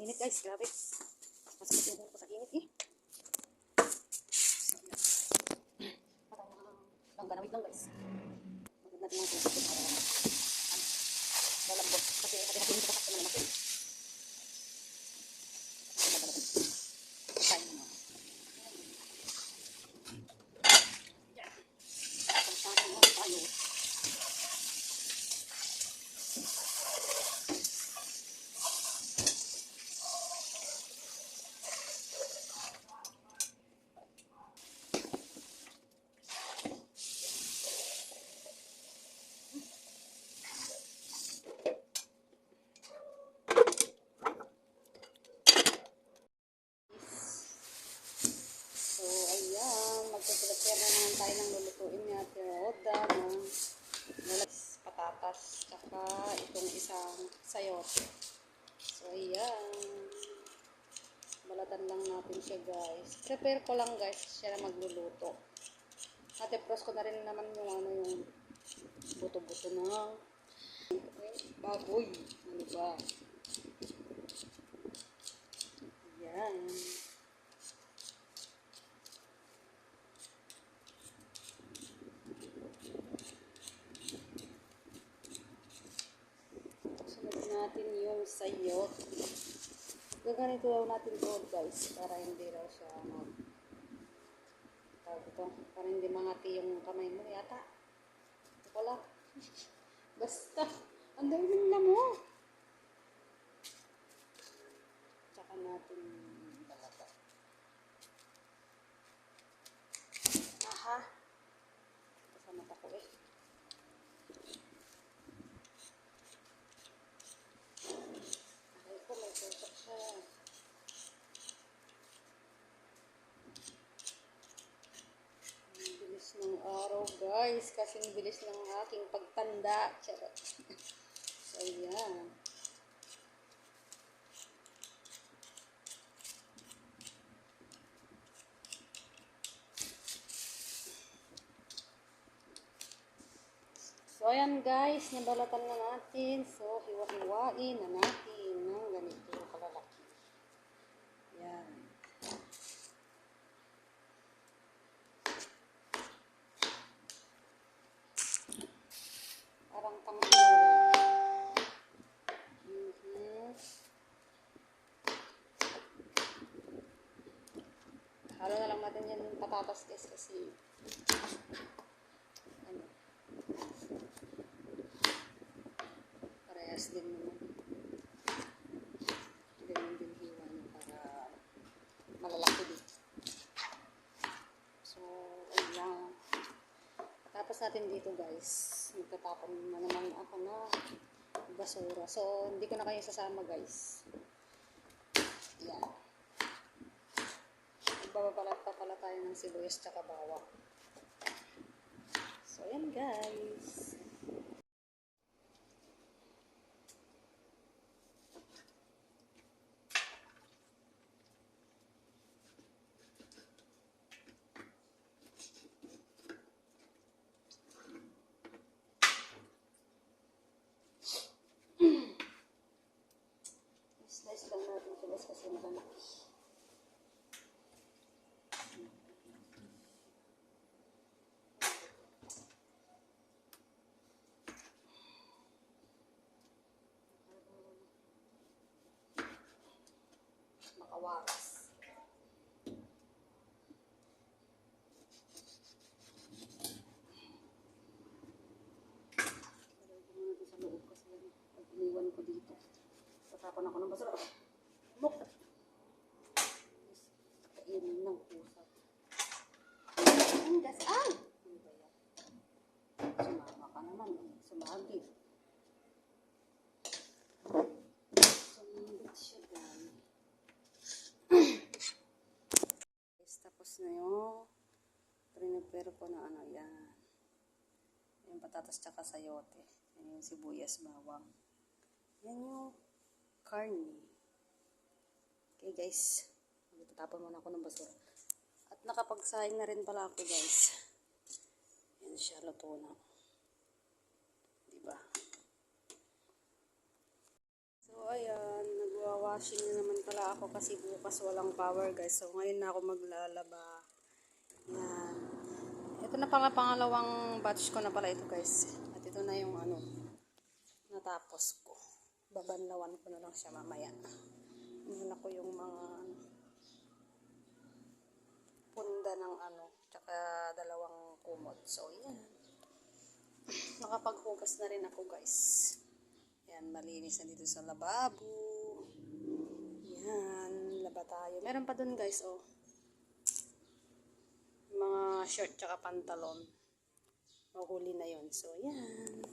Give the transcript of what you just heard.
init guys, grabe. Masakit yung ko sa init eh. Patay na lang ganawit lang guys. Maganda natin yung tubig para lalambot. Kasi hati-hati yung kasak naman natin. Patay na. Yan. Pagsasabi mo tayo. Magpapilapir na naman tayo ng lulutuin niya. Roda ng patatas tsaka itong isang sayote. So ayan, balatan lang natin siya guys. Prepare ko lang guys siya na magluluto. At i-frost ko na rin naman yung ano, yung buto-buto ng baboy. Ano ba? Ayan. Natin yung sayot. Gaganito daw natin ito guys para hindi raw siya para hindi mangati yung kamay mo yata. Wala. Basta ang daming na mo. Tsaka natin balata. Aha. Kasama ko eh. May tusok siya. Ang bilis ng araw guys. Kasing bilis ng aking pagtanda. Charot. So yan. So ayan guys. Nabalatan na natin. So hiwa-hiwain na natin ng ganito kalalaki. Yan. Parang pang-halo. Halo na lang natin yan yung patatas guys kasi ano, parehas din naman. Ganyan din hiwa niya para malalaki din. So, ayan. Tapos natin dito guys, magtatapon na naman ako na basura. So, hindi ko na kayo sasama guys. Ayan. Magbabalat pa pala tayo ng sibuyas tsaka bawang. So, ayan guys. Slice lang natin ito guys kasi malalaki. Makawaras. Lalagyan mo natin sa loob kasi pag iniwan ko dito. Tatapon ako ng basura. Mok! Kainin ng pusat. Ang gasaan! Ano ba yan? Sumama ka naman. Sumagi. Sumabit siya dahil. Tapos na yung prepare ko na ano yan. Yung patatas tsaka sayote. Yan yung sibuyas bawang. Yan yung karne. Okay guys. Magtatapon muna ako ng basura. At nakapagsaing na rin pala ako guys. Yan siya, luto na. Diba? So ayan, nagwa-washing na naman pala ako kasi bukas walang power guys. So ngayon na ako maglalaba. Yan. Ito na pala pangalawang batch ko na pala ito guys. At ito na yung ano, natapos ko. Babanlawan ko na lang siya mamaya. Muna ko yung mga punda ng ano, tsaka dalawang kumot. So yan. Nakapaghugas na rin ako guys. Yan, malinis na dito sa lababo. Yan, laba tayo. Meron pa dun guys, oh. Mga shirt tsaka pantalon. Mahuli na yon. So, yan.